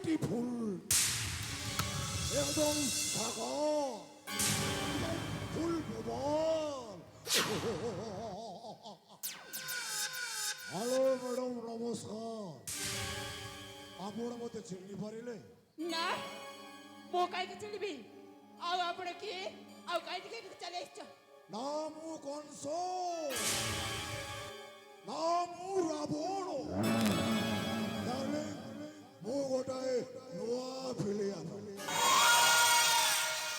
Beautiful একদম থাকা ফুল ভুবন hello madam নমস্কার ଆପଣ ମୋତେ ଚିହ୍ନି ପାରିଲେ ନା ମୁଁ କାହିଁକି ଚିଣିବି ଆଉ ଆପଣ କିଏ ଆଉ କାହିଁକି ଏଠିକି ଚାଲି ଆସିଛ ନା ମୁଁ କଂସ ନା ମୁଁ ରାବଣ ମୁଁ ଗୋଟାଏ ନୂଆ ଫିଲିଆ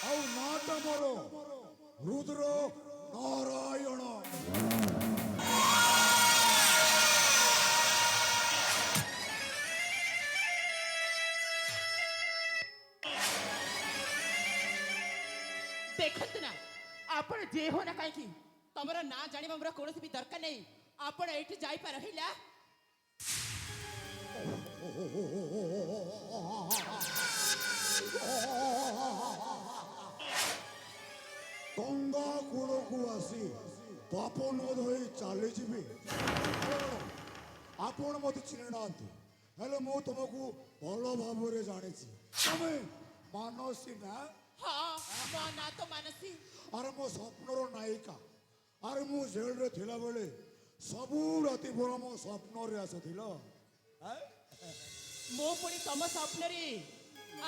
ଆଉ ନାଟା ମୋର ରୁଦ୍ର ନାରାୟଣ ଦେଖନ୍ତୁ ନା ଆପଣ ଯେ ହଉ ନା କାହିଁକି ତମର ନାଁ ଜାଣିବା ମୋର କୌଣସି ବି ଦରକାର ନାହିଁ ଆପଣ ଏଇଠି ଯାଇପାର ହେଲା ଗଙ୍ଗା କୂଳକୁ ଆସି ପାପ ନ ଧୋଇ ଚାଲିଯିବି ଆପଣ ମୋତେ ଚିହ୍ନି ନାହାନ୍ତି ହେଲେ ମୁଁ ତୁମକୁ ଭଲ ଭାବରେ ଜାଣିଛି ତମେ ମାନସୀ ନା ହଁ ମୋ ନାଁ ତ ମାନସୀ ଆରେ ମୋ ସ୍ୱପ୍ନର ନାୟିକା ଆରେ ମୁଁ ଜେଲରେ ଥିଲାବେଳେ ସବୁ ରାତି ଭର ମୋ ସ୍ୱପ୍ନରେ ଆସୁଥିଲ ମୁଁ ପୁଣି ତମ ସ୍ୱପ୍ନରେ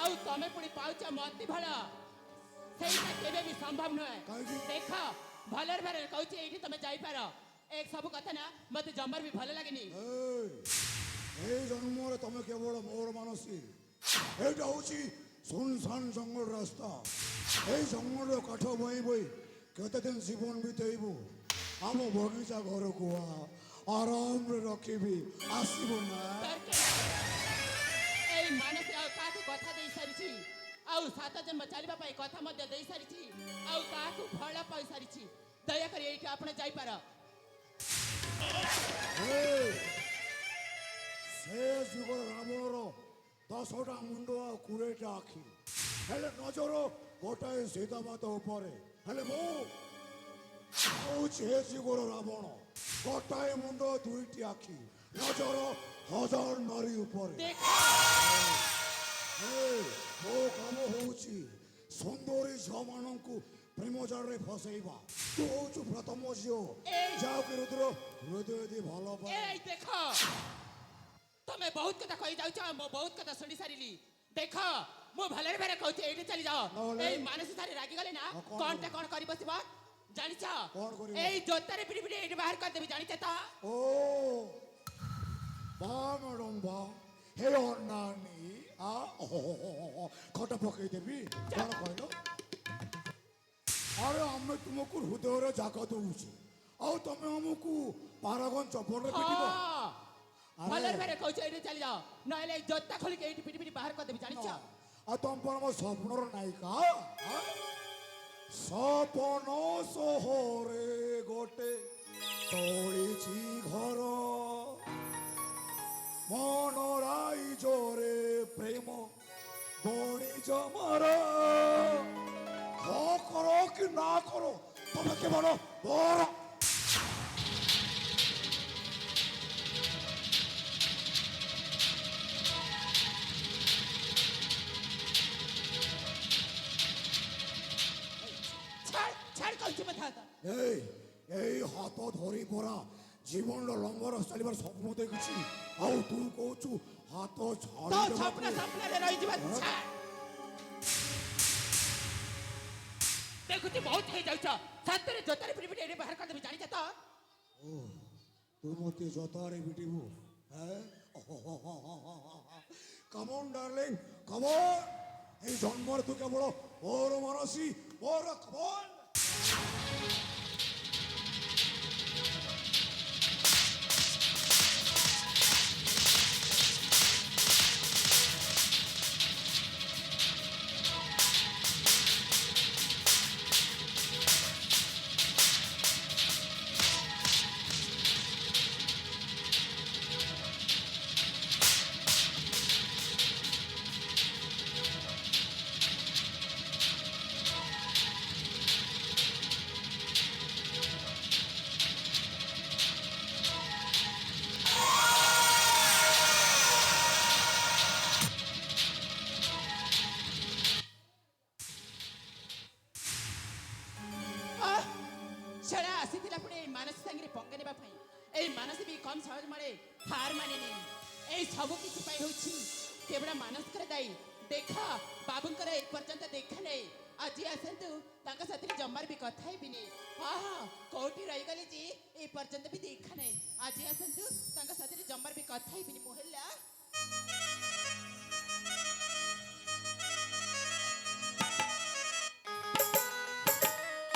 ଆଉ ତମେ ପୁଣି ପାଉଛ ମତି ଭଲ ସେଇଟା କେବେ ବି ସମ୍ଭବ ନୁହେଁ କାହିଁକି? ଦେଖ ଭଲରେ ଭଲରେ କହୁଛି ଏଇଠି ତମେ ଯାଇପାର ଏ ସବୁ କଥା ନା ମତେ ଜମାର ବି ଭଲ ଲାଗେନି এই জন্মরে তুমি কেবল মোর মানসী এইটা হচ্ছে শুনশান জঙ্গল রাস্তা এই জঙ্গলের কাঠ বই বই কেতদিন জীবন বিতেইবু আম বগিচা ঘরকু আরামরে রখিবি আসিব না এই ମାନସୀ ଆଉ କାହାକୁ କଥା ଦେଇ ସାରିଛି ଆଉ 7 ଜନ୍ମ ଚାଲିବା ପାଇଁ କଥା ମଧ୍ୟ ଦେଇ ସାରିଛି ଆଉ କାହାକୁ ଭଲ ପାଇ ସାରିଛି ଦୟାକରି ଏଇଠି ଆପଣ ଯାଇପାର ସେ ଯୁଗର ରାବଣର 10ଟା ମୁଣ୍ଡ ଆଉ 20ଟା ଆଖି ହେଲେ ନଜର ଗୋଟାଏ ସୀତାମାତ ଉପରେ ହେଲେ ମୁଁ ହଉଛି ଏ ଯୁଗର ରାବଣ ଗୋଟାଏ ମୁଣ୍ଡ 2ଟି ଆଖି ନଜର 1000 ନାରୀ ଉପରେ ମୋ କାମ ହଉଛି ସୁନ୍ଦରୀ ଝିଅମାନଙ୍କୁ ପ୍ରେମ ଜାଲରେ ଫସେଇବା ତୁ ହଉଛୁ ପ୍ରଥମ ଝିଅ ଯାହାକୁ ରୁଦ୍ର ହୃଦୟ ଦେଇ ଭଲ ପାଏ এই ଦେଖ ତମେ ବହୁତ କଥା କହି ଯାଉଛ ମୁଁ ବହୁତ କଥା ଶୁଣି ସାରିଲି ଦେଖ ମୁଁ ଭଲରେ ଭଲରେ କହୁଛି ଏଇଠି ଚାଲି ଯାଅ ଏଇ ମାନସୀ ଥାରେ ରାଗିଗଲେ ନା କଣଟା କଣ କରି ବସିବ ଜାଣିଛ ଏଇ ଜୋତାରେ ପିଟି ପିଟି ଏଇଠି ବାହାର କରିଦେବି ଜାଣିଛ ତ ଓ ବା ମ୍ୟାଡ଼ାମ ବା ହେ ଅନାନି ଖଟ ପକେଇଦେବି କଣ କହିଲ ଆରେ ଆମେ ତୁମକୁ ହୃଦୟରେ ଜାଗା ଦଉଛୁ ଆଉ ତମେ ଆମକୁ ପାରାଗନ ଚପଲରେ ପିଟିବ ଭଲରେ ଭଲରେ କହୁଛି ଏଇଠି ଚାଲି ଯାଅ ନହେଲେ ଏଇ ଜୋତା ଖୋଲିକି ଏଇଠି ପିଟି ପିଟି ବାହାର କରିଦେବି ଜାଣିଛ ଆଉ ତମ ପରା ମୋ ସ୍ୱପ୍ନର ନାୟିକା ସପନ ସହରେ ଗୋଟେ ତଳିଛି ଘର ମନରାଇ ଜୋରେ ପ୍ରେମ ବଣି ଜମାର ହଁ କର କି ନା କର ତମେ କେବଳ ମୋର এই হাত ধরি পরা জীবনর লম্বা রাস্তা চালিবার স্বপ্ন দেখেছি ଆଉ ତୁ କହୁଛୁ ହାତ ତ ସ୍ୱପ୍ନ ସ୍ୱପ୍ନରେ ରହିଯିବା ଦେଖୁଛି ବହୁତ ହେଇଯାଉଛ ସତରେ ଜୋତାରେ ପିଟି ପିଟି ଏଇଠି ବାହାର କରିଦେବି ଜାଣିଛ ତ ତୁ ମୋତେ ଜୋତାରେ ପିଟିବୁ କମନ୍ ଡାର୍ଲିଂ କମନ୍ এই জন্মরে তু কেবল ওর মানসী ওর কমন ସେଟା ଆସିଥିଲା ପୁଣି ଏଇ ମାନସ ସାଙ୍ଗରେ ପଙ୍ଗା ନେବା ପାଇଁ। ଏଇ ମାନସ ବି କମ୍ ସହଜ ମଳେ ହାର ମାନେନି। ଏଇ ସବୁ କିଛି ପାଇଁ ହେଉଛି କେବଳ ମାନସଙ୍କର ଦାୟୀ। ଦେଖ ବାବୁଙ୍କର ଏ ପର୍ଯ୍ୟନ୍ତ ଦେଖା ନାହିଁ। ଆଜି ଆସନ୍ତୁ ତାଙ୍କ ସାଥିରେ ଜମାର ବି କଥା ହେବିନି। ହଁ ହଁ କୋଉଠି ରହିଗଲେ ଯେ ଏ ପର୍ଯ୍ୟନ୍ତ ବି ଦେଖା ନାହିଁ। ଆଜି ଆସନ୍ତୁ ତାଙ୍କ ସାଥିରେ ଜମାର ବି କଥା ହେବିନି। ମୁଁ ହେଲା